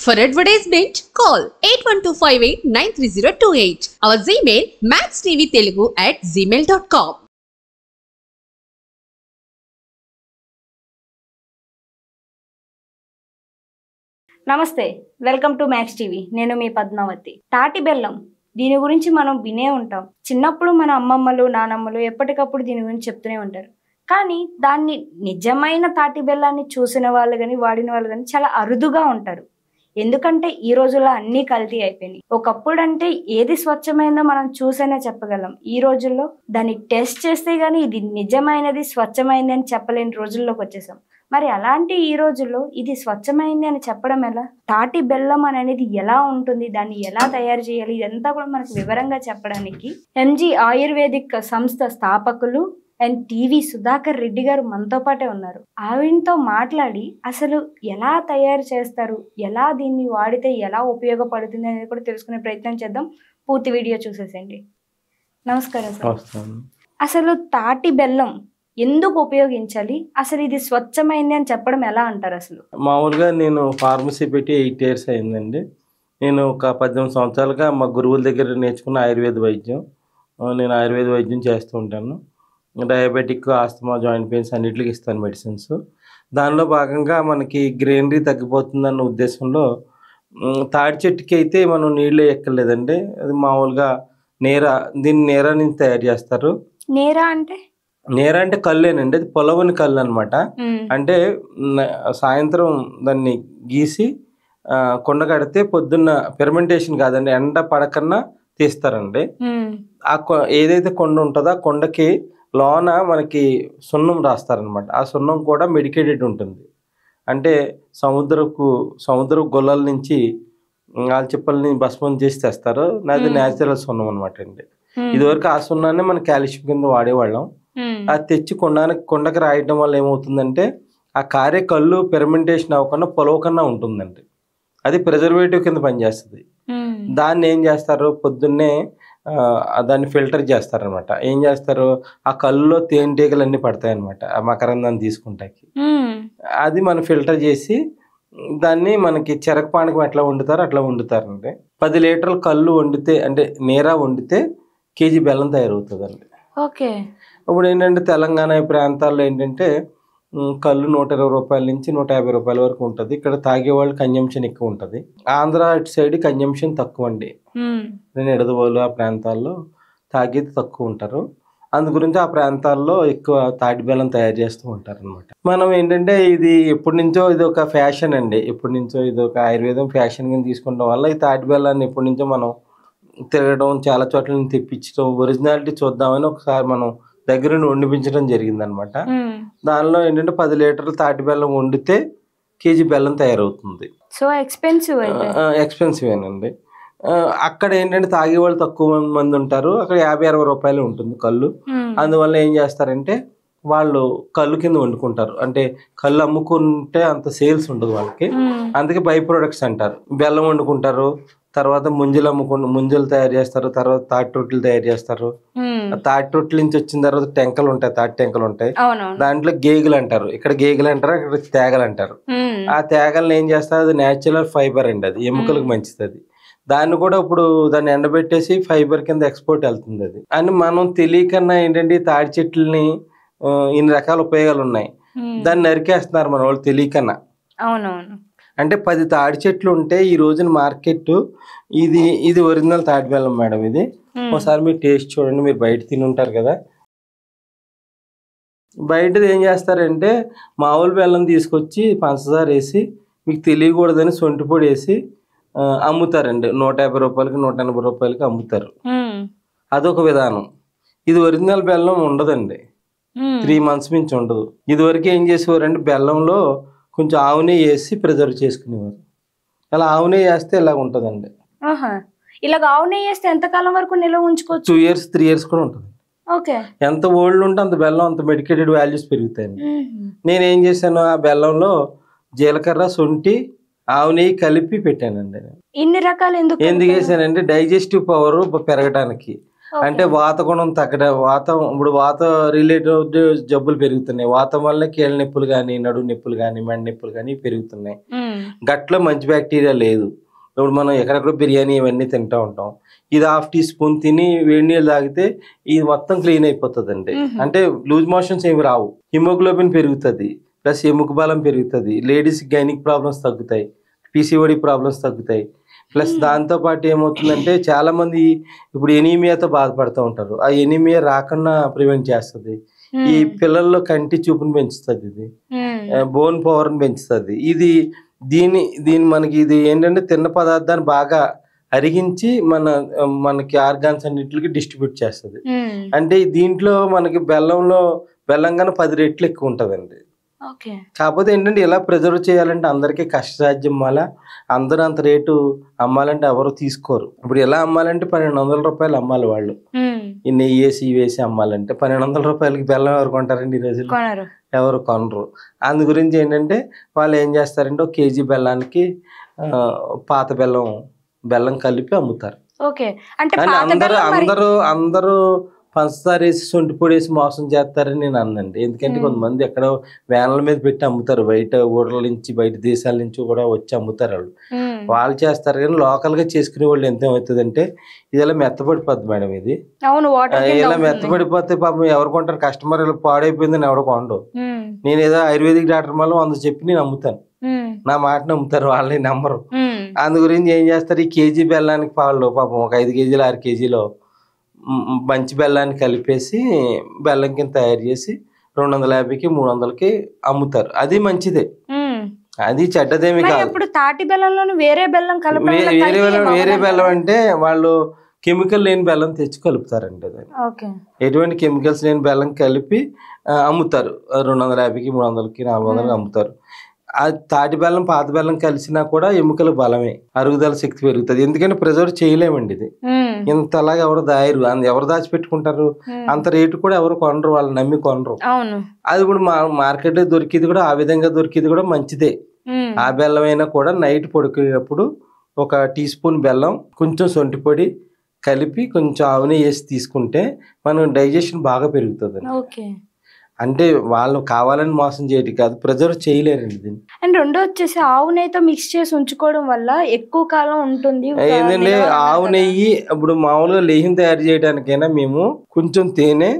For advertisement, call 8125893028. Our Gmail maxtvtelugu@gmail.com. నమస్తే, welcome to max TV. నేను మీ పద్మావతి. తాటి బెల్లం, దీని గురించి మనం వినే ఉంటాం. చిన్నప్పుడు మన అమ్మమ్మలు నానమ్మలు ఎప్పటికప్పుడు దీని గురించి చెప్తూనే ఉంటారు. కానీ దాన్ని నిజమైన తాటి బెల్లాన్ని చూసిన వాళ్ళు కానీ వాడిన వాళ్ళు కానీ చాలా అరుదుగా ఉంటారు. ఎందుకంటే ఈ రోజుల్లో అన్నీ కల్తీ అయిపోయినాయి. ఒకప్పుడు అంటే ఏది స్వచ్ఛమైనదో మనం చూసైనా చెప్పగలం. ఈ రోజుల్లో దాన్ని టెస్ట్ చేస్తే గానీ ఇది నిజమైనది స్వచ్ఛమైనది అని చెప్పలేని రోజుల్లోకి వచ్చేసాం. మరి అలాంటి ఈ రోజుల్లో ఇది స్వచ్ఛమైంది అని చెప్పడం ఎలా? తాటి బెల్లం అనేది ఎలా ఉంటుంది, దాన్ని ఎలా తయారు చేయాలి, ఇదంతా కూడా మనకు వివరంగా చెప్పడానికి ఎంజీ ఆయుర్వేదిక్ సంస్థ స్థాపకులు అండ్ టీవీ సుధాకర్ రెడ్డి గారు మనతో పాటే ఉన్నారు. ఆవిడతో మాట్లాడి అసలు ఎలా తయారు చేస్తారు, ఎలా దీన్ని వాడితే ఎలా ఉపయోగపడుతుంది అనేది కూడా తెలుసుకునే ప్రయత్నం చేద్దాం. పూర్తి వీడియో చూసేసండి. నమస్కారం సార్. అసలు తాటి బెల్లం ఎందుకు ఉపయోగించాలి, అసలు ఇది స్వచ్ఛమైంది అని చెప్పడం ఎలా అంటారు? అసలు మామూలుగా నేను ఫార్మసీ పెట్టి 8 years అయిందండి. నేను ఒక 18 సంవత్సరాలుగా మా గురువుల దగ్గర నేర్చుకున్న ఆయుర్వేద వైద్యం. నేను ఆయుర్వేద వైద్యం చేస్తూ ఉంటాను. డయాబెటిక్, ఆస్తమా, జాయింట్ పెయిన్స్ అన్నిటికి ఇస్తాను మెడిసిన్స్. దానిలో భాగంగా మనకి గ్రీనరీ తగ్గిపోతుందన్న ఉద్దేశంలో తాడి చెట్టుకి అయితే మనం నీళ్ళు ఎక్కర్లేదండి. అది మామూలుగా దీన్ని నేరా నుంచి తయారు చేస్తారు. నేరా అంటే కల్లేనండి. అది పొలవని కళ్ళు అనమాట. అంటే సాయంత్రం దాన్ని గీసి కొండ కడితే పొద్దున్న ఫెర్మెంటేషన్ కాదండి, ఎండ పడకన్నా తీస్తారండి. ఏదైతే కొండ ఉంటుందో ఆ కొండకి లోన మనకి సున్నం రాస్తారనమాట. ఆ సున్నం కూడా మెడికేటెడ్ ఉంటుంది. అంటే సముద్ర గొల్లల నుంచి ఆల్చిప్పల్ని భస్మం చేసి తెస్తారు. అది న్యాచురల్ సున్నం అనమాట అండి. ఇదివరకు ఆ సున్నాన్ని మనం కాల్షియం కింద వాడేవాళ్ళం. అది తెచ్చి కొండకి రాయడం వల్ల ఏమవుతుందంటే ఆ కారే కళ్ళు ఫెర్మెంటేషన్ అవ్వకుండా పొలవకన్నా ఉంటుందండి. అది ప్రిజర్వేటివ్ కింద పనిచేస్తుంది. దాన్ని ఏం చేస్తారు, పొద్దున్నే దాన్ని ఫిల్టర్ చేస్తారనమాట. ఏం చేస్తారు, ఆ కళ్ళులో తేనెటీగలు అన్నీ పడతాయి అనమాట ఆ మకరందాన్ని తీసుకుంటాకి. అది మనం ఫిల్టర్ చేసి దాన్ని మనకి చెరకు పానకం ఎట్లా వండుతారో అట్లా వండుతారండి. 10 లీటర్ల కళ్ళు వండితే, అంటే నేరా వండితే కేజీ బెల్లం తయారవుతుందండి. ఓకే. ఇప్పుడు ఏంటంటే తెలంగాణ ప్రాంతాల్లో ఏంటంటే కళ్ళు 120 రూపాయల నుంచి 150 రూపాయల వరకు ఉంటుంది. ఇక్కడ తాగేవాళ్ళు కన్జంప్షన్ ఎక్కువ ఉంటుంది. ఆంధ్ర ఇటు సైడ్ కన్జంప్షన్ తక్కువ అండి. ఎడదవోలు ఆ ప్రాంతాల్లో తాగేది తక్కువ ఉంటారు. అందు గురించి ఆ ప్రాంతాల్లో ఎక్కువ తాటి బెల్లం తయారు చేస్తూ ఉంటారు అనమాట. మనం ఏంటంటే ఇది ఎప్పటి నుంచో ఇది ఒక ఫ్యాషన్ అండి. ఎప్పటి నుంచో ఇది ఒక ఆయుర్వేదం ఫ్యాషన్ కింద తీసుకుంటాం వల్ల ఈ తాటి బెల్లాన్ని ఎప్పటి నుంచో మనం తిరగడం, చాలా చోట్ల నుంచి తెప్పించడం, ఒరిజినాలిటీ చూద్దామని ఒకసారి మనం దగ్గర నుండి వండిపించడం జరిగిందనమాట. దానిలో ఏంటంటే 10 లీటర్లు తాటి బెల్లం వండితే కేజీ బెల్లం తయారవుతుంది. సో ఎక్స్పెన్సివేనండి. అక్కడ ఏంటంటే తాగేవాళ్ళు తక్కువ మంది ఉంటారు. అక్కడ 50-60 రూపాయలు ఉంటుంది కళ్ళు. అందువల్ల ఏం చేస్తారంటే వాళ్ళు కళ్ళు కింద వండుకుంటారు. అంటే కళ్ళు అమ్ముకుంటే అంత సేల్స్ ఉండదు వాళ్ళకి, అందుకే బై ప్రొడక్ట్స్ అంటారు. బెల్లం వండుకుంటారు, తర్వాత ముంజలు తయారు చేస్తారు, తర్వాత తాటి రొట్టెలు తయారు చేస్తారు. తాటి రొట్టెల నుంచి వచ్చిన తర్వాత టెంకలు ఉంటాయి, తాటి టెంకలు ఉంటాయి. దాంట్లో గేగులు అంటారు, ఇక్కడ గేగులు అంటారు, అక్కడ తేగలు అంటారు. ఆ తేగలను ఏం చేస్తారు, అది న్యాచురల్ ఫైబర్ అండి, అది ఎముకలకు మంచిది. అది దాన్ని కూడా ఇప్పుడు దాన్ని ఎండబెట్టేసి ఫైబర్ కింద ఎక్స్పోర్ట్ వెళ్తుంది. అది అని మనం తెలియకన్నా ఏంటంటే తాడి చెట్లని ఇన్ని రకాల ఉపయోగాలు ఉన్నాయి, దాన్ని నరికేస్తున్నారు మన వాళ్ళు తెలియకన్నా. అంటే 10 తాడి చెట్లు ఉంటే ఈ రోజున మార్కెట్ ఇది ఒరిజినల్ తాటి బెల్లం మేడం. ఇది ఒకసారి మీరు టేస్ట్ చూడండి. మీరు బయట తిని ఉంటారు కదా, బయటది ఏం చేస్తారంటే మామూలు బెల్లం తీసుకొచ్చి పంచదార వేసి మీకు తెలియకూడదని సొంటి పొడి వేసి అమ్ముతారండి. 150 రూపాయలకి 180 రూపాయలకి అమ్ముతారు. అదొక విధానం. ఇది ఒరిజినల్ బెల్లం ఉండదండి, 3 months నుంచి ఉండదు. ఇదివరకు ఏం చేసేవారంటే బెల్లంలో కొంచెం ఆవు నెయ్యి వేసి ప్రిజర్వ్ చేసుకునేవారు. అలా ఆవు నెయ్యి వేస్తే ఇలా ఉంటుందండి. ఇలాగ ఆవు నెయ్యి వేస్తే ఎంతకాలం వరకు నిల్వ ఉంచుకోవచ్చు? 2 years 3 years కూడా ఉంటుంది. ఎంత ఓల్డ్ ఉంటే అంత బెల్లం, అంత మెడికేటెడ్ వాల్యూస్ పెరుగుతాయండి. నేనేం చేశాను, ఆ బెల్లంలో జీలకర్ర, శొంఠి, ఆవు నెయ్యి కలిపి పెట్టానండి. ఇన్ని రకాలు ఎందుకు వేసానంటే డైజెస్టివ్ పవర్ పెరగడానికి. అంటే వాత గుణం తగ్గడం, ఇప్పుడు వాత రిలేటెడ్ జబ్బులు పెరుగుతున్నాయి. వాతం వల్ల కీళ్ళ నొప్పులు కానీ, నడుము నొప్పులు కానీ, మెడ నొప్పులు కానీ పెరుగుతున్నాయి. గట్లో మంచి బ్యాక్టీరియా లేదు. ఇప్పుడు మనం ఎక్కడెక్కడ బిర్యానీ ఇవన్నీ తింటూ ఉంటాం, ఇది 1/2 టీ స్పూన్ తిని వేడి నీళ్ళు తాగితే ఇది మొత్తం క్లీన్ అయిపోతుందండి. అంటే లూజ్ మోషన్స్ ఏమి రావు, హిమోగ్లోబిన్ పెరుగుతుంది, ప్లస్ ఎముక బలం పెరుగుతుంది, లేడీస్ గైనిక్ ప్రాబ్లమ్స్ తగ్గుతాయి, పీసీఓడి ప్రాబ్లమ్స్ తగ్గుతాయి. ప్లస్ దాంతోపాటు ఏమవుతుందంటే చాలా మంది ఇప్పుడు ఎనీమియాతో బాధపడుతూ ఉంటారు, ఆ ఎనీమియా రాకుండా ప్రివెంట్ చేస్తుంది. ఈ పిల్లల్లో కంటి చూపును పెంచుతుంది, ఇది బోన్ పవర్ని పెంచుతుంది. దీని మనకి ఇది ఏంటంటే తిన్న పదార్థాన్ని బాగా అరిగించి మనకి ఆర్గాన్స్ అన్నిటికి డిస్ట్రిబ్యూట్ చేస్తుంది. అంటే దీంట్లో మనకి బెల్లం కన్నా 10 రెట్లు ఎక్కువ ఉంటుందండి. కాకపోతే ఏంటంటే ఇలా ప్రిజర్వ్ చేయాలంటే అందరికీ కష్టసాధ్యం. మళ్ళా అందరూ అంత రేటు అమ్మాలంటే ఎవరు తీసుకోరు. ఇప్పుడు ఎలా అమ్మాలంటే 1200 రూపాయలు అమ్మాలి వాళ్ళు, ఈ నెయ్యి వేసి వేసి అమ్మాలంటే 1200 రూపాయలకి బెల్లం ఎవరు కొంటారండి ఈ రోజుల్లో? ఎవరు కొనరు. అందు గురించి ఏంటంటే వాళ్ళు ఏం చేస్తారంటే 1 కేజీ బెల్లానికి పాత బెల్లం కలిపి అమ్ముతారు. అందరూ పంచదార వేసి సొంటి పొడి వేసి మోసం చేస్తారని నేను అన్నండి. ఎందుకంటే కొంతమంది ఎక్కడో వ్యాన్ల మీద పెట్టి అమ్ముతారు, బయట ఊర్ల నుంచి బయట దేశాల నుంచి కూడా వచ్చి అమ్ముతారు. వాళ్ళు చేస్తారు కానీ లోకల్ గా చేసుకునే వాళ్ళు ఎంత అవుతుందంటే ఇది ఇలా మెత్తపడిపోద్ది మేడం. ఇది ఇలా మెత్తపడిపోతే పాపం ఎవరు కొంటారు? కస్టమర్ ఇలా పాడైపోయిందని ఎవరు కొండవు. నేను ఏదో ఆయుర్వేదిక్ డాక్టర్ మళ్ళీ 100 చెప్పి నేను అమ్ముతాను, నా మాట నమ్ముతారు, వాళ్ళని నమ్మరు. అందు గురించి ఏం చేస్తారు, ఈ కేజీ బెల్లానికి పాపం ఒక 5 కేజీలు 6 కేజీలో మంచి బెల్లాన్ని కలిపేసి బెల్లం కింద తయారు చేసి 250కి 300కి అమ్ముతారు. అది మంచిదే, అది చెడ్డదేమి కాదు. తాటి బెల్లంలో వేరే బెల్లం అంటే వాళ్ళు కెమికల్ లేని బెల్లం తెచ్చి కలుపుతారండి. ఎటువంటి కెమికల్స్ లేని బెల్లం కలిపి అమ్ముతారు. 250కి 300కి 400కి అమ్ముతారు. ఆ తాటి బెల్లం పాత బెల్లం కలిసినా కూడా ఎముకల బలమే, అరుగుదల శక్తి పెరుగుతుంది. ఎందుకంటే ప్రిజర్వ్ చేయలేమండి ఇది. ఇంతలాగా ఎవరు దాచిపెట్టుకుంటారు? అంత రేటు కూడా ఎవరు కొనరు, వాళ్ళు నమ్మి కొనరు. అది ఇప్పుడు మార్కెట్ లో దొరికింది కూడా ఆ విధంగా దొరికింది కూడా మంచిదే. ఆ బెల్లం అయినా కూడా నైట్ పడుకునేటప్పుడు 1 టీ స్పూన్ బెల్లం, కొంచెం సొంటి పొడి కలిపి కొంచెం ఆవునే వేసి తీసుకుంటే మనం డైజెషన్ బాగా పెరుగుతుంది. అంటే వాళ్ళు కావాలని మోసం చేయడం కాదు, ప్రిజర్వ్ చేయలేరండి దీన్ని. అండ్ రెండో వచ్చేసి ఆవు నెయ్యితో మిక్స్ చేసి ఉంచుకోవడం వల్ల ఎక్కువ కాలం ఉంటుంది. ఏంటంటే ఆవు నెయ్యి ఇప్పుడు మామూలుగా లేహ్యం తయారు చేయడానికైనా మేము కొంచెం తేనె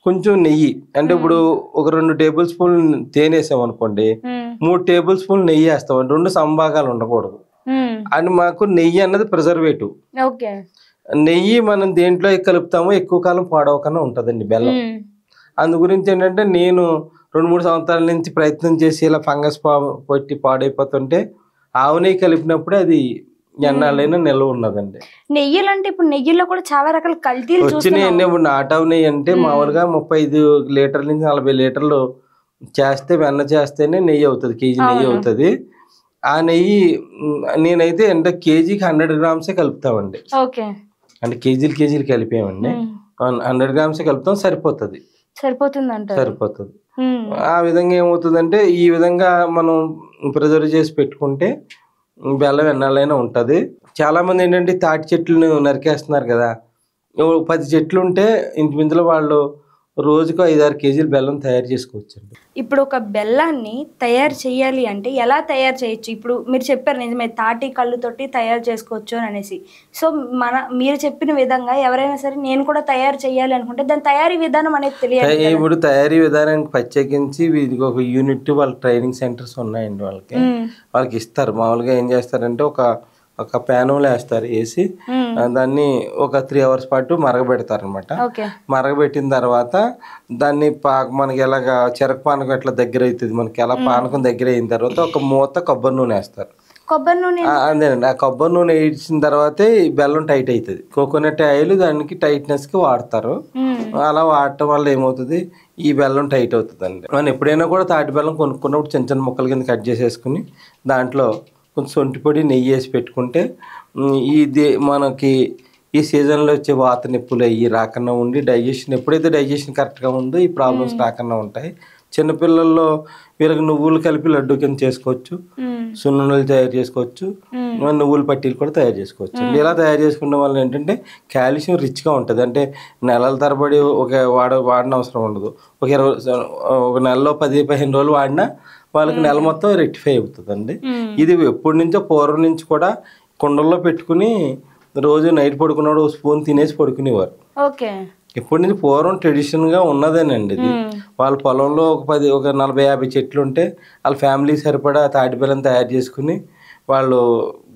కొంచెం నెయ్యి, అంటే ఇప్పుడు ఒక 2 టేబుల్ స్పూన్ తేనె వేసాం అనుకోండి, 3 టేబుల్ స్పూన్ నెయ్యి వేస్తాం. 2 సంభాగాలు ఉండకూడదు. అండ్ మాకు నెయ్యి అన్నది ప్రిజర్వేటివ్. నెయ్యి మనం దేంట్లో కలుపుతామో ఎక్కువ కాలం పాడవకుండా ఉంటదండి బెల్లం. అందు గురించి ఏంటంటే నేను 2-3 సంవత్సరాల నుంచి ప్రయత్నం చేసి ఇలా ఫంగస్ పట్టి పాడైపోతుంటే ఆవు నెయ్యి కలిపినప్పుడే అది ఎన్నాళ్ళైనా నిల్వ ఉన్నదండి. నెయ్యిలు అంటే ఇప్పుడు నెయ్యిలో కూడా చాలా రకాల కల్తీలు వచ్చినాయండి. ఇప్పుడు నాటావు నెయ్యి అంటే మామూలుగా 35 లీటర్ల నుంచి 40 లీటర్లు చేస్తే వెన్న చేస్తేనే నెయ్యి అవుతుంది, కేజీ నెయ్యి అవుతుంది. ఆ నెయ్యి నేనైతే అంటే కేజీకి 100 గ్రామ్సే కలుపుతామండి. అంటే కేజీలు కలిపామండి, 100 గ్రామ్సే కలుపుతాం, సరిపోతుంది. ఆ విధంగా ఏమవుతుందంటే ఈ విధంగా మనం ప్రిజర్వ్ చేసి పెట్టుకుంటే బెల్లం ఎన్నాళ్ళైనా ఉంటుంది. చాలా మంది ఏంటంటే తాటి చెట్లను నరికేస్తున్నారు కదా, 10 చెట్లు ఉంటే ఇంచుమించులో వాళ్ళు రోజుకు 5-6 కేజీలు బెల్లం తయారు చేసుకోవచ్చు అండి. ఇప్పుడు ఒక బెల్లాన్ని తయారు చేయాలి అంటే ఎలా తయారు చేయొచ్చు? ఇప్పుడు మీరు చెప్పారు నిజమే, తాటి కళ్ళుతోటి తయారు చేసుకోవచ్చు అని అనేసి. సో మీరు చెప్పిన విధంగా ఎవరైనా సరే నేను కూడా తయారు చేయాలి అనుకుంటే దాని తయారీ విధానం అనేది తెలియాలి. ఇప్పుడు తయారీ విధానానికి ప్రత్యేకించి వీరికి ఒక యూనిట్ వాళ్ళ ట్రైనింగ్ సెంటర్స్ ఉన్నాయండి. వాళ్ళకి ఇస్తారు. మామూలుగా ఏం చేస్తారంటే ఒక ప్యానంలో వేస్తారు, వేసి దాన్ని ఒక 3 అవర్స్ పాటు మరగబెడతారు అనమాట. మరగబెట్టిన తర్వాత దాన్ని మనకి ఎలాగా చెరకు పానకం ఎట్లా దగ్గర అవుతుంది, మనకి ఎలా పానకం దగ్గర అయిన తర్వాత ఒక మూత కొబ్బరి నూనె వేస్తారు. అదేనండి, ఆ కొబ్బరి నూనె వేసిన తర్వాతే బెల్లం టైట్ అవుతుంది. కోకోనట్ ఆయిల్ దానికి టైట్నెస్ కి వాడతారు. అలా వాడటం వల్ల ఏమవుతుంది, ఈ బెల్లం టైట్ అవుతుంది అండి. మనం ఎప్పుడైనా కూడా తాటి బెల్లం కొనుక్కున్నప్పుడు చిన్న చిన్న ముక్కల కింద కట్ చేసేసుకుని దాంట్లో కొంచెం సొంటి పొడి నెయ్యి వేసి పెట్టుకుంటే మనకి ఈ సీజన్లో వచ్చే వాత నొప్పులు అయ్యి రాకుండా ఉండి డైజెషన్ ఎప్పుడైతే డైజెషన్ కరెక్ట్గా ఉందో ఈ ప్రాబ్లమ్స్ రాకుండా ఉంటాయి. చిన్నపిల్లల్లో వీళ్ళకి నువ్వులు కలిపి లడ్డు కింద చేసుకోవచ్చు, సున్నుండలు తయారు చేసుకోవచ్చు, నువ్వుల పట్టీలు కూడా తయారు చేసుకోవచ్చు. ఇలా తయారు చేసుకున్న వల్ల ఏంటంటే కాల్షియం రిచ్గా ఉంటుంది. అంటే నెలల తరబడి వాడిన అవసరం ఉండదు. ఒక నెలలో 10-15 రోజులు వాడినా వాళ్ళకి నెల మొత్తం రెక్టిఫై అవుతుందండి. ఇది ఎప్పటి నుంచో పూర్వం నుంచి కూడా కుండల్లో పెట్టుకుని రోజు నైట్ పడుకున్నాడు స్పూన్ తినేసి పడుకునేవారు. ఓకే. ఇప్పటి నుంచి పూర్వం ట్రెడిషన్గా ఉన్నదేనండి ఇది. వాళ్ళ పొలంలో ఒక 40-50 చెట్లు ఉంటే వాళ్ళ ఫ్యామిలీ సరిపడా తాటి బెల్లం తయారు చేసుకుని వాళ్ళు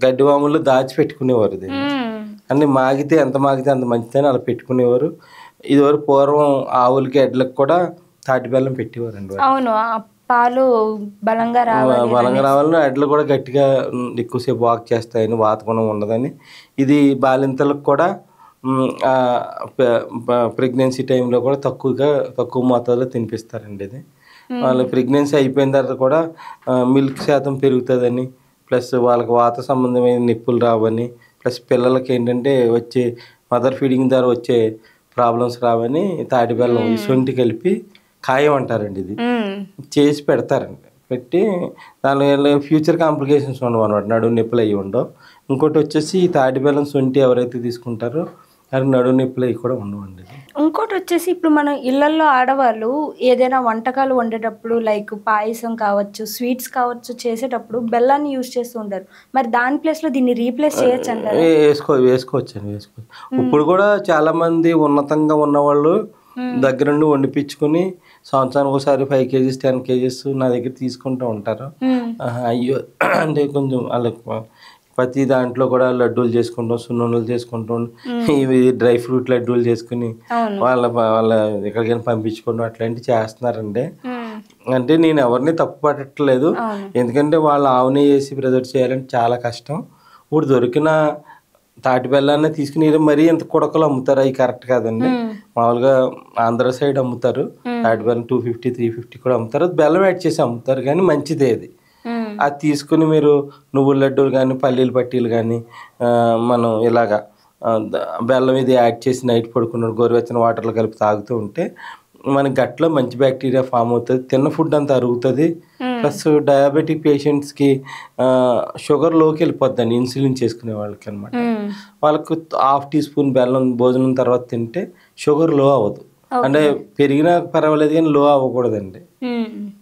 గడ్డి వాముల్లో దాచిపెట్టుకునేవారు. ఇది అన్ని మాగితే ఎంత మాగితే అంత మంచిదని అలా పెట్టుకునేవారు. ఇదివరకు పూర్వం ఆవులకి ఎడ్లకు కూడా తాటి బెల్లం పెట్టేవారండి. అవును, పాలు బలంగా రావాలని ఎడ్లు కూడా గట్టిగా ఎక్కువసేపు వాక్ చేస్తాయని, వాతగుణం ఉండదని. ఇది బాలింతలకు కూడా ప్రెగ్నెన్సీ టైంలో కూడా తక్కువ మోతాదులో తినిపిస్తారండి. ఇది వాళ్ళు ప్రెగ్నెన్సీ అయిపోయిన తర్వాత కూడా మిల్క్ శాతం పెరుగుతుందని, ప్లస్ వాళ్ళకి వాత సంబంధమైన నొప్పులు రావని, ప్లస్ పిల్లలకి ఏంటంటే వచ్చే మదర్ ఫీడింగ్ ద్వారా వచ్చే ప్రాబ్లమ్స్ రావని తాటి బెల్లం సొంటి కలిపి ఖాయం అంటారండి. ఇది చేసి పెడతారండి. పెట్టి దానివల్ల ఫ్యూచర్ కాంప్లికేషన్స్ ఉండవు అనమాట, నడుము నొప్పులు అయ్యి ఉండవు. ఇంకోటి వచ్చేసి ఈ తాటి బెల్లం సొంటి ఎవరైతే తీసుకుంటారో అది నడుము నొప్పులు అవి కూడా ఉండవండి. ఇంకోటి వచ్చేసి ఇప్పుడు మన ఇళ్లలో ఆడవాళ్ళు ఏదైనా వంటకాలు వండేటప్పుడు లైక్ పాయసం కావచ్చు, స్వీట్స్ కావచ్చు చేసేటప్పుడు బెల్లాన్ని యూజ్ చేస్తూ ఉంటారు. మరి దాని ప్లేస్లో దీన్ని రీప్లేస్ చేయొచ్చు అంటారు? వేసుకోవచ్చు. ఇప్పుడు కూడా చాలా మంది ఉన్నతంగా ఉన్నవాళ్ళు దగ్గరుండి వండిపించుకుని సంవత్సరానికి ఒకసారి 5 kgs 10 kgs నా దగ్గర తీసుకుంటూ ఉంటారు. అయ్యో అంటే కొంచెం వాళ్ళకి ప్రతి దాంట్లో కూడా లడ్డూలు చేసుకుంటాం, సున్నుండలు చేసుకుంటాం, ఇవి డ్రై ఫ్రూట్ లడ్డూలు చేసుకుని వాళ్ళ ఎక్కడికైనా పంపించుకుంటాం, అట్లాంటివి చేస్తున్నారండి. అంటే నేను ఎవరిని తప్పు పట్టట్లేదు, ఎందుకంటే వాళ్ళు ఆవుని వేసి ప్రిజర్వ్ చేయాలంటే చాలా కష్టం. ఇప్పుడు దొరికిన తాటి బెల్లాన్ని తీసుకుని మరీ ఇంత కుడకలు అమ్ముతారు, అవి కరెక్ట్ కాదండి. మామూలుగా ఆంధ్ర సైడ్ అమ్ముతారు తాటి బెల్లం 250 350 కూడా అమ్ముతారు. బెల్లం యాడ్ చేసి అమ్ముతారు కానీ మంచిదే అది. అది తీసుకుని మీరు నువ్వుల లడ్డూలు కానీ పల్లీల పట్టీలు కానీ మనం ఇలాగా బెల్లం ఇది యాడ్ చేసి నైట్ పడుకున్నాడు గోరువెచ్చని వాటర్లో కలిపి తాగుతూ ఉంటే మన గట్లో మంచి బ్యాక్టీరియా ఫామ్ అవుతుంది, తిన్న ఫుడ్ అంతా అరుగుతుంది. ప్లస్ డయాబెటిక్ పేషెంట్స్కి షుగర్ లోకి వెళ్ళిపోద్దండి, ఇన్సులిన్ చేసుకునే వాళ్ళకి అనమాట. వాళ్ళకు 1/2 teaspoon బెల్లం భోజనం తర్వాత తింటే షుగర్ లో అవ్వదు. అంటే పెరిగినా పర్వాలేదు కానీ లో అవ్వకూడదండి.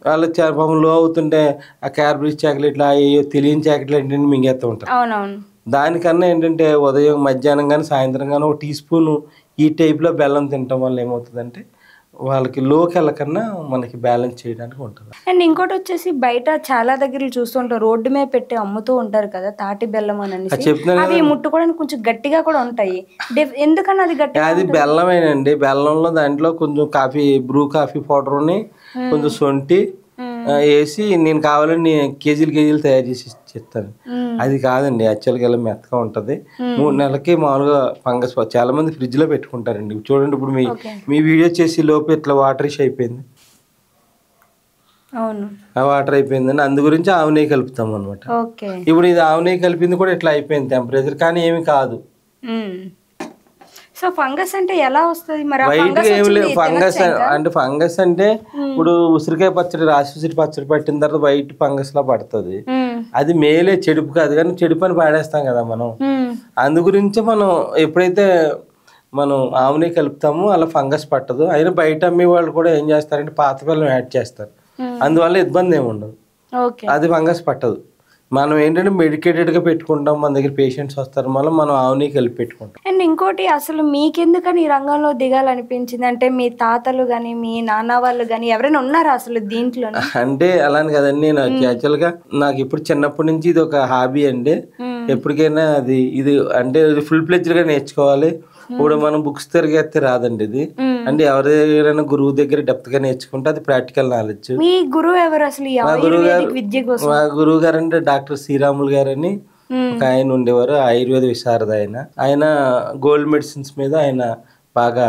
వాళ్ళకి పాపం లో అవుతుంటే ఆ క్యాడ్బరీ చాక్లెట్లు అయ్యో తెలియని చాక్లెట్లు ఏంటంటే మింగేస్తూ ఉంటారు. దానికన్నా ఏంటంటే ఉదయం మధ్యాహ్నం కానీ సాయంత్రం కానీ 1 teaspoon ఈ టైప్లో బెల్లం తినటం వల్ల ఏమవుతుందంటే వాళ్ళకి లోకి వెళ్ళకన్నా మనకి బ్యాలెన్స్ చేయడానికి ఉంటుంది. అండ్ ఇంకోటి వచ్చేసి బయట చాలా దగ్గర చూస్తుంటారు, రోడ్డు మీద పెట్టి అమ్ముతూ ఉంటారు కదా తాటి బెల్లం అని, అవి ముట్టుకోవడానికి కొంచెం గట్టిగా కూడా ఉంటాయి. ఎందుకని అది గట్టి? అది బెల్లమేనండి. బెల్లంలో దాంట్లో కొంచెం బ్రూ కాఫీ పౌడర్ని కొంచెం సొంటి వేసి నేను కావాలని కేజీలు తయారు చేసి ఇస్తాను. అది కాదండి, యాక్చువల్గా ఇలా మెత్తగా ఉంటుంది. 3 నెలలకి మామూలుగా ఫంగస్ చాలా మంది ఫ్రిడ్జ్ లో పెట్టుకుంటారండి. చూడండి ఇప్పుడు మీ వీడియో చేసి లోపు ఇట్లా వాటరిష్ అయిపోయింది, ఆ వాటర్ అయిపోయిందని అందు గురించి ఆవు నెయ్యి కలుపుతాం అనమాట. ఇప్పుడు ఇది ఆవు నెయ్యి కలిపింది కూడా ఇట్లా అయిపోయింది టెంపరేచర్, కానీ ఏమి కాదు. సో ఫంగస్ అంటే ఎలా వస్తుంది మరి? ఫంగస్ అంటే ఇప్పుడు ఉసిరికాయ పచ్చడి రాసి ఉసిరి పచ్చడి పట్టిన తర్వాత వైట్ ఫంగస్ లా పడుతుంది. అది మేలే, చెడుపు కాదు, కానీ చెడుపు అని పాడేస్తాం కదా మనం. అందు గురించి మనం ఎప్పుడైతే మనం ఆవుని కలుపుతామో అలా ఫంగస్ పట్టదు. అయినా బయట అమ్మే వాళ్ళు కూడా ఏం చేస్తారంటే పాత బెల్లం యాడ్ చేస్తారు, అందువల్ల ఇబ్బంది ఏమి ఉండదు, అది ఫంగస్ పట్టదు. మనం ఏంటంటే మెడికేటెడ్గా పెట్టుకుంటాం, మన దగ్గర పేషెంట్స్ వస్తారు, మళ్ళీ మనం ఆవుని కలిపి పెట్టుకుంటాం. అండ్ ఇంకోటి అసలు మీకెందుకని ఈ రంగంలో దిగాలనిపించింది? అంటే మీ తాతలు కానీ మీ నాన్న వాళ్ళు కానీ ఎవరైనా ఉన్నారా అసలు దీంట్లో? అంటే అలాని కదండి, నాకు యాక్చువల్గా నాకు ఇప్పుడు చిన్నప్పటి నుంచి ఇది ఒక హాబీ అండి. ఎప్పటికైనా ఇది అంటే ఫుల్ ఫ్లెడ్జ్డ్గా నేర్చుకోవాలి. ఇప్పుడు మనం బుక్స్ తిరిగేస్తే రాదండి ఇది. అంటే ఎవరి దగ్గరైనా గురువు దగ్గర డెప్త్ గా నేర్చుకుంటే అది ప్రాక్టికల్ నాలెడ్జ్. మీ గురువు ఎవరు అసలు? మా గురువు గారు అంటే డాక్టర్ శ్రీరాములు గారు అని ఒక ఆయన ఉండేవారు, ఆయుర్వేద విశారద. ఆయన గోల్డ్ మెడిసిన్స్ మీద ఆయన బాగా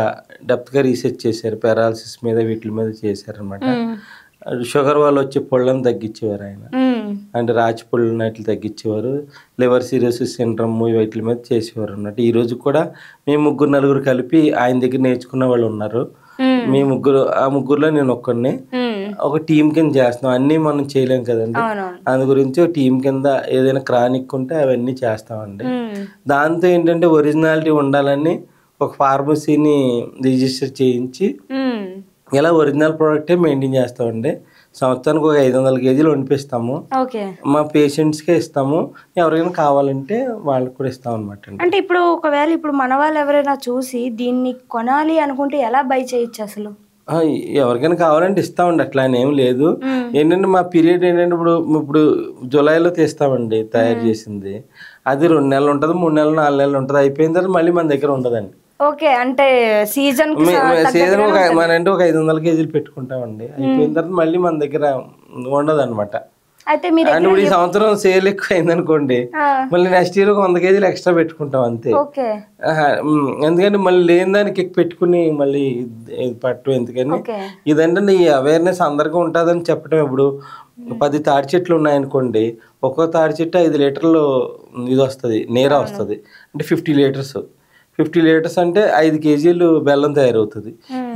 డెప్త్ గా రీసెర్చ్ చేశారు, పెరాలసిస్ మీద వీటి మీద చేశారు అనమాట. షుగర్ వాళ్ళు వచ్చే పొళ్ళని తగ్గించేవారు ఆయన, అంటే రాచి పొళ్ళు అట్లా తగ్గించేవారు. లివర్ సిరోసిస్ సిండ్రమ్ వీటి మీద చేసేవారు అన్నట్టు. ఈ రోజు కూడా మేము 3-4 కలిపి ఆయన దగ్గర నేర్చుకున్న వాళ్ళు ఉన్నారు. మీ ఆ ముగ్గురులో నేను ఒక్కడిని. ఒక టీం కింద చేస్తున్నాం, అన్నీ మనం చేయలేం కదండి. అందు గురించి ఒక టీం కింద ఏదైనా క్రానిక్ ఉంటే అవన్నీ చేస్తామండి. దాంతో ఏంటంటే ఒరిజినాలిటీ ఉండాలని ఒక ఫార్మసీని రిజిస్టర్ చేయించి ఇలా ఒరిజినల్ ప్రోడక్టే మెయింటైన్ చేస్తామండి. సంవత్సరానికి ఒక 500 కేజీలు వండిపిస్తాము. ఓకే. మా పేషెంట్స్కే ఇస్తాము, ఎవరికైనా కావాలంటే వాళ్ళకి కూడా ఇస్తాం అనమాట అండి. అంటే ఇప్పుడు ఒకవేళ ఇప్పుడు మన వాళ్ళు ఎవరైనా చూసి దీన్ని కొనాలి అనుకుంటే ఎలా బై చేయొచ్చు అసలు? ఎవరికైనా కావాలంటే ఇస్తామండి, అట్లా అని ఏం లేదు. ఏంటంటే మా పీరియడ్ ఏంటంటే ఇప్పుడు జూలైలో తీస్తామండి తయారు చేసింది. అది 2 నెలలు ఉంటుంది, 3 నెలలు, 4 నెలలు ఉంటుంది. అయిపోయిన తర్వాత మళ్ళీ మన దగ్గర ఉండదండి. ఓకే. అంటే సీజన్ మన అంటే ఒక 500 కేజీలు పెట్టుకుంటామండి. అయిపోయిన తర్వాత మళ్ళీ మన దగ్గర ఉండదు అనమాట. అయితే అంటే ఇప్పుడు ఈ సంవత్సరం సేల్ ఎక్కువ అయింది అనుకోండి, మళ్ళీ నెక్స్ట్ ఇయర్ 100 కేజీలు ఎక్స్ట్రా పెట్టుకుంటాం అంతే. ఎందుకంటే మళ్ళీ లేని దానికి పెట్టుకుని మళ్ళీ పట్టు ఎందుకని. ఇదంటే ఈ అవేర్నెస్ అందరికీ ఉంటుందని చెప్పడం. ఇప్పుడు 10 తాడి చెట్లు ఉన్నాయనుకోండి, ఒక్కో తాడి చెట్టు 5 లీటర్లు ఇది వస్తుంది, నీరా వస్తుంది. అంటే 50 లీటర్స్. 50 లీటర్స్ అంటే 5 కేజీలు బెల్లం తయారవుతుంది.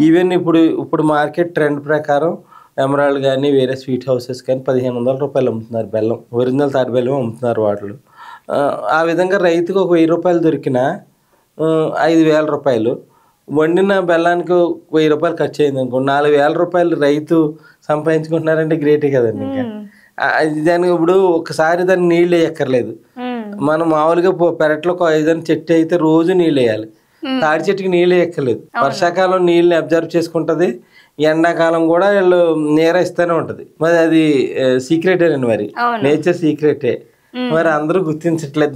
ఈవెన్ ఇప్పుడు మార్కెట్ ట్రెండ్ ప్రకారం ఎమరాల్డ్ కానీ వేరే స్వీట్ హౌసెస్ కానీ 1500 రూపాయలు అమ్ముతున్నారు బెల్లం. ఒరిజినల్ తాటి బెల్లం అమ్ముతున్నారు వాళ్ళు. ఆ విధంగా రైతుకు ఒక 1000 రూపాయలు దొరికినా 5000 రూపాయలు, వండిన బెల్లానికి 1000 రూపాయలు ఖర్చు అయింది అనుకో, 4000 రూపాయలు రైతు సంపాదించుకుంటున్నారంటే గ్రేటే కదండి. ఇంకా దానికి ఇప్పుడు ఒకసారి దాన్ని నీళ్ళు వేయక్కర్లేదు. మనం మామూలుగా పెరట్లో ఏదైనా చెట్టు అయితే రోజు నీళ్ళు వేయాలి. తాడి చెట్టుకి నీళ్ళు వేయక్కర్లేదు. వర్షాకాలం నీళ్ళని అబ్జర్వ్ చేసుకుంటది, ఎండాకాలం కూడా వీళ్ళు నీర ఇస్తూనే ఉంటది. మరి అది సీక్రెటేనండి, మరి నేచర్ సీక్రెటే. మరి అందరూ గుర్తించట్లేదు,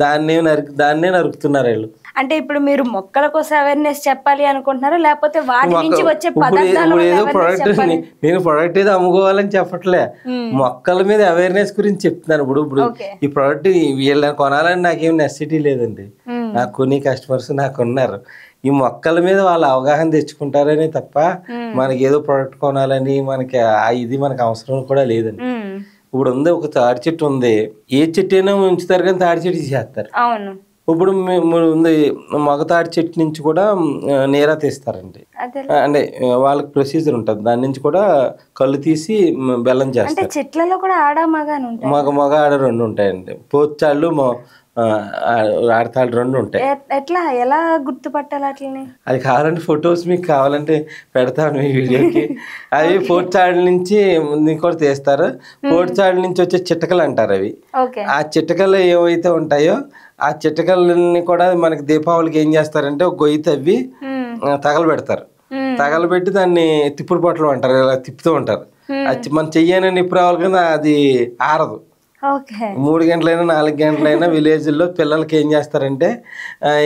దాన్నే నరుకుతున్నారు వీళ్ళు. అంటే ఇప్పుడు మీరు మొక్కల కోసం అవేర్నెస్ చెప్పాలి అనుకుంటున్నారా, లేకపోతే వాటి నుంచి వచ్చే పదార్థాలు? ఏదో ప్రొడక్ట్ నేను ప్రొడక్ట్ ఏదో అమ్ముకోవాలని చెప్పట్లే, మొక్కల మీద అవేర్నెస్ గురించి చెప్తున్నాను. ఇప్పుడు ఈ ప్రొడక్ట్ వీళ్ళని కొనాలని నాకేం నెసెసిటీ లేదండి. నాకు కొన్ని కస్టమర్స్ నాకు ఉన్నారు. ఈ మొక్కల మీద వాళ్ళ అవగాహన తెచ్చుకుంటారని తప్ప మనకి ఏదో ప్రొడక్ట్ కొనాలని మనకి ఇది మనకు అవసరం కూడా లేదండి. ఇప్పుడు ఉంది ఒక తాడి చెట్టు ఉంది, ఏ చెట్టు అయినా ఉంచుతారు కానీ తాడి చెట్టు చేస్తారు. ఇప్పుడు ఉంది మగ తాడి చెట్టు నుంచి కూడా నీరా తీస్తారండి. అంటే వాళ్ళకి ప్రొసీజర్ ఉంటుంది, దాని నుంచి కూడా కళ్ళు తీసి బెల్లం చేస్తారు. చెట్లలో కూడా మగ ఆడ 2 ఉంటాయండి. పోచాళ్ళు ఆడతాళ్ళు 2 ఉంటాయి. ఎలా గుర్తుపట్టాలి అట్లనే? అది కావాలంటే ఫొటోస్ మీకు కావాలంటే పెడతాను మీ వీడియోకి. అవి పోర్చాళ్ళ నుంచి కూడా తీస్తారు. పోర్చాళ్ళ నుంచి వచ్చే చిట్టకలు అంటారు అవి. ఆ చిట్టకలు ఏవైతే ఉంటాయో ఆ చిట్టకల్ని కూడా మనకి దీపావళికి ఏం చేస్తారంటే ఒక గొయ్యి తవ్వి తగలబెడతారు. తగలబెట్టి దాన్ని తిప్పుడు పొట్టలు అంటారు, ఇలా తిప్పుతూ ఉంటారు. మన చెయ్యని నిప్పు రావాలి కానీ అది ఆరదు. 3 గంటలైనా 4 గంటలైనా విలేజ్లో పిల్లలకి ఏం చేస్తారంటే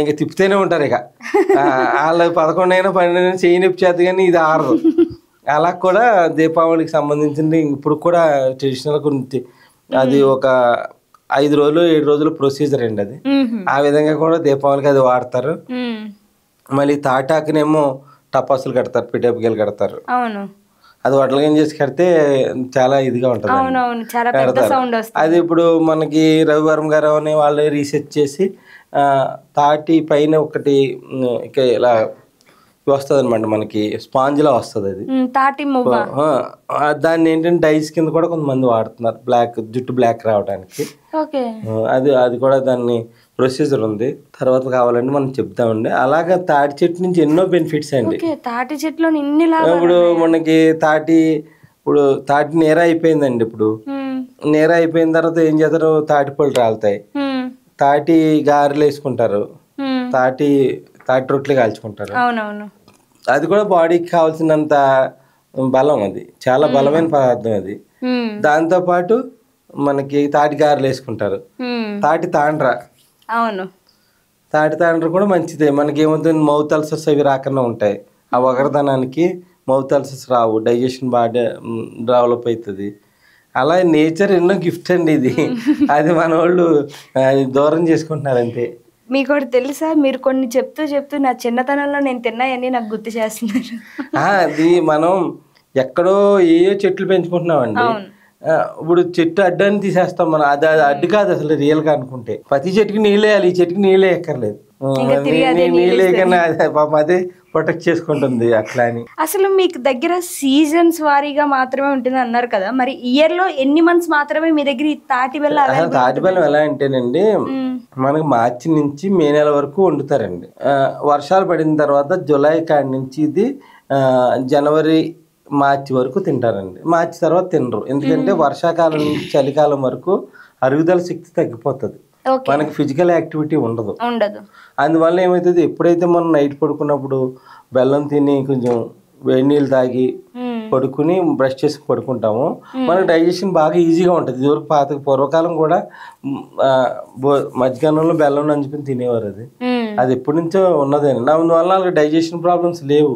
ఇంక తిప్పుతూనే ఉంటారు. ఇక వాళ్ళకి 11 అయినా 12 అయినా చెయ్యి నిప్పు చేద్దు కానీ ఇది ఆరదు. అలా కూడా దీపావళికి సంబంధించింది ఇప్పుడు కూడా ట్రెడిషనల్ గురించి అది ఒక 5 రోజులు 7 రోజులు ప్రొసీజర్ అండి అది. ఆ విధంగా కూడా దీపావళికి అది వాడతారు. మళ్ళీ తాటాకునేమో టపాసులు కడతారు, పిటేపికలు కడతారు. అది వడ్లగం చేసి కడితే చాలా ఇదిగా ఉంటుంది. అది ఇప్పుడు మనకి రవివర్మ గారు అనే వాళ్ళు రీసెర్చ్ చేసి తాటి పైన ఒకటి ఇలా వస్తుంది అనమాట, మనకి స్పాంజ్ లా వస్తుంది అది తాటి. దాన్ని ఏంటంటే డైస్ కింద కూడా కొంతమంది వాడుతున్నారు, జుట్టు బ్లాక్ రావడానికి. అది కూడా దాన్ని ప్రొసీజర్ ఉంది, తర్వాత కావాలంటే మనం చెప్తామండి. అలాగా తాటి చెట్టు నుంచి ఎన్నో బెనిఫిట్స్ అండి. తాటి చెట్లు ఇప్పుడు మనకి తాటి నేర అయిపోయిందండి. ఇప్పుడు నేర అయిపోయిన తర్వాత ఏం చేస్తారు, తాటి పళ్ళు రాలుతాయి, తాటి గారెలు వేసుకుంటారు, తాటి రొట్టెలు కాల్చుకుంటారు. అది కూడా బాడీకి కావాల్సినంత బలం, అది చాలా బలమైన పదార్థం అది. దాంతో పాటు మనకి తాటి గారెలు వేసుకుంటారు, తాటి తాండ్ర కూడా మంచిదే. మనకి ఏమవుతుంది, మౌత్ అల్సర్స్ అవి రాకుండా ఉంటాయి. ఆ వగరదనానికి మౌత్ అల్సర్స్ రావు, డైజెషన్ బాగా డెవలప్ అవుతుంది. అలా నేచర్ ఎన్నో గిఫ్ట్ అండి ఇది. అది మన వాళ్ళు దూరం చేసుకుంటున్నారు అంతే. మీకు ఒకటి తెలుసా, మీరు కొన్ని చెప్తూ నా చిన్నతనంలో నేను తిన్నాయని నాకు గుర్తు చేస్తున్నారు. అది మనం ఎక్కడో ఏ చెట్లు పెంచుకుంటున్నామండి. ఇప్పుడు చెట్టు అడ్డాన్ని తీసేస్తాం మనం, అది అడ్డు కాదు అసలు రియల్ గా అనుకుంటే. ప్రతి చెట్టుకి నీళ్ళు వేయాలి, ఈ చెట్టుకి నీళ్ళు ఎక్కర్లేదు, నీళ్ళు వేయకన్నా అదే ప్రొటెక్ట్ చేసుకుంటుంది అట్లా అని. అసలు మీకు దగ్గర సీజన్స్ వారీగా మాత్రమే ఉంటుంది అన్నారు కదా, మరి ఇయర్ లో ఎన్ని మంత్స్ మాత్రమే మీ దగ్గర ఈ తాటి బెల్లం ఎలా అంటేనండి, మనకి మార్చి నుంచి మే నెల వరకు వండుతారండి. వర్షాలు పడిన తర్వాత జూలై కాడి నుంచి ఇది జనవరి మార్చి వరకు తింటారండి. మార్చి తర్వాత తినరు, ఎందుకంటే వర్షాకాలం నుంచి చలికాలం వరకు అరుగుదల శక్తి తగ్గిపోతుంది, మనకి ఫిజికల్ యాక్టివిటీ ఉండదు. అందువల్ల ఏమవుతుంది, ఎప్పుడైతే మనం నైట్ పడుకున్నప్పుడు బెల్లం తిని కొంచెం వేడి నీళ్ళు తాగి పడుకుని బ్రష్ చేసి పడుకుంటాము, మనకి డైజెషన్ బాగా ఈజీగా ఉంటుంది. ఇదివరకు పూర్వకాలం కూడా మధ్యాహ్నంలో బెల్లం నంచుకుని తినేవారు. అది ఎప్పటి నుంచో ఉన్నదేనండి. అందువల్ల వాళ్ళకి డైజెషన్ ప్రాబ్లమ్స్ లేవు,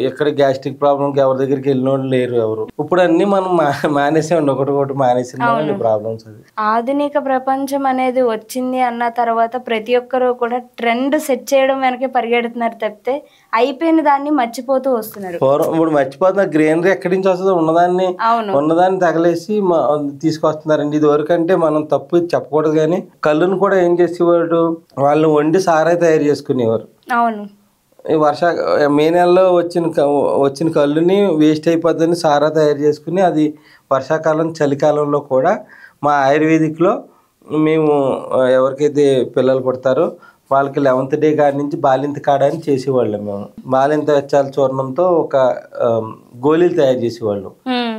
ఎక్కడ గ్యాస్ట్రిక్ ప్రాబ్లమ్ ఎవరి దగ్గరికి వెళ్ళిన వాళ్ళు లేరు ఎవరు. ఇప్పుడు అన్ని మనం మానేసామండి, ఒకటి మానేసిన ప్రాబ్లమ్స్. అది ఆధునిక ప్రపంచం అనేది వచ్చింది అన్న తర్వాత ప్రతి ఒక్కరు కూడా ట్రెండ్ సెట్ చేయడం వెనకే పరిగెడుతున్నారు తప్పితే అయిపోయిన దాన్ని మర్చిపోతూ వస్తున్నారు. ఇప్పుడు మర్చిపోతున్నారు, గ్రీనరీ ఎక్కడి నుంచి వస్తుందో ఉన్నదాన్ని తగలేసి తీసుకొస్తున్నారండి. ఇది వరకు అంటే మనం తప్పు చెప్పకూడదు, కానీ కళ్ళును కూడా ఏం చేసేవాడు, వాళ్ళు వండి సారాయి తయారు చేసుకునేవారు. అవును, మే నెలలో వచ్చిన కళ్ళుని వేస్ట్ అయిపోద్దని సారా తయారు చేసుకుని అది వర్షాకాలం చలికాలంలో కూడా మా ఆయుర్వేదిక్లో మేము ఎవరికైతే పిల్లలు పుడతారో వాళ్ళకి 11th డే కాడి నుంచి బాలింత కాడ అని చేసేవాళ్ళం. మేము బాలింత వెచ్చాల చూర్ణంతో ఒక గోళీలు తయారు చేసేవాళ్ళం,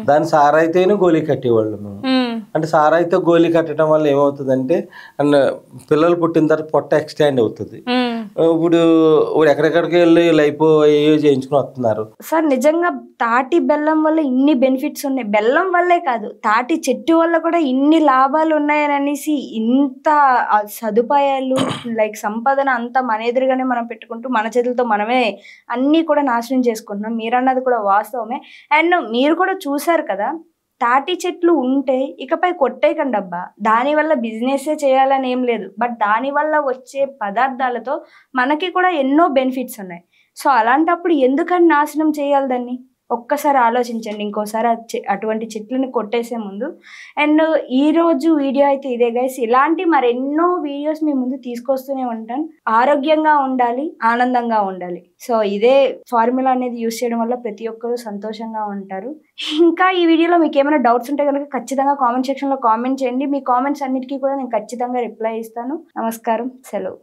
దాని సారాయితేనే గోళీ కట్టేవాళ్ళం మేము. అంటే సారాయితో గోళీ కట్టడం వల్ల ఏమవుతుందంటే పిల్లలు పుట్టిన తర్వాత పొట్ట ఎక్స్టెండ్ అవుతుంది. ఇప్పుడు ఎక్కడెక్కడికి వెళ్ళి లైఫ్ చేయించుకుని వస్తున్నారు. సార్ నిజంగా తాటి బెల్లం వల్ల ఇన్ని బెనిఫిట్స్ ఉన్నాయి, బెల్లం వల్లే కాదు తాటి చెట్టు వల్ల కూడా ఇన్ని లాభాలు ఉన్నాయని అనేసి ఇంత సదుపాయాలు లైక్ సంపాదన అంతా మన ఎదురుగానే మనం పెట్టుకుంటూ మన చేతులతో మనమే అన్నీ కూడా నాశనం చేసుకుంటున్నాం. మీరు అన్నది కూడా వాస్తవమే. అండ్ మీరు కూడా చూసారు కదా, తాటి చెట్లు ఉంటే ఇకపై కొట్టేయకండి అబ్బా, దానివల్ల బిజినెసే చేయాలని ఏం లేదు, బట్ దానివల్ల వచ్చే పదార్థాలతో మనకి కూడా ఎన్నో బెనిఫిట్స్ ఉన్నాయి. సో అలాంటప్పుడు ఎందుకని నాశనం చేయాలి దాన్ని? ఒక్కసారి ఆలోచించండి ఇంకోసారి అటువంటి చెట్లను కొట్టేసే ముందు. అండ్ ఈరోజు వీడియో అయితే ఇదే గైస్, ఇలాంటి మరెన్నో వీడియోస్ మీ ముందు తీసుకొస్తూనే ఉంటాను. ఆరోగ్యంగా ఉండాలి, ఆనందంగా ఉండాలి. సో ఇదే ఫార్ములా అనేది యూస్ చేయడం వల్ల ప్రతి ఒక్కరూ సంతోషంగా ఉంటారు. ఇంకా ఈ వీడియోలో మీకు ఏమైనా డౌట్స్ ఉంటే కనుక ఖచ్చితంగా కామెంట్ సెక్షన్లో కామెంట్ చేయండి. మీ కామెంట్స్ అన్నిటికీ కూడా నేను ఖచ్చితంగా రిప్లై ఇస్తాను. నమస్కారం, సెలవు.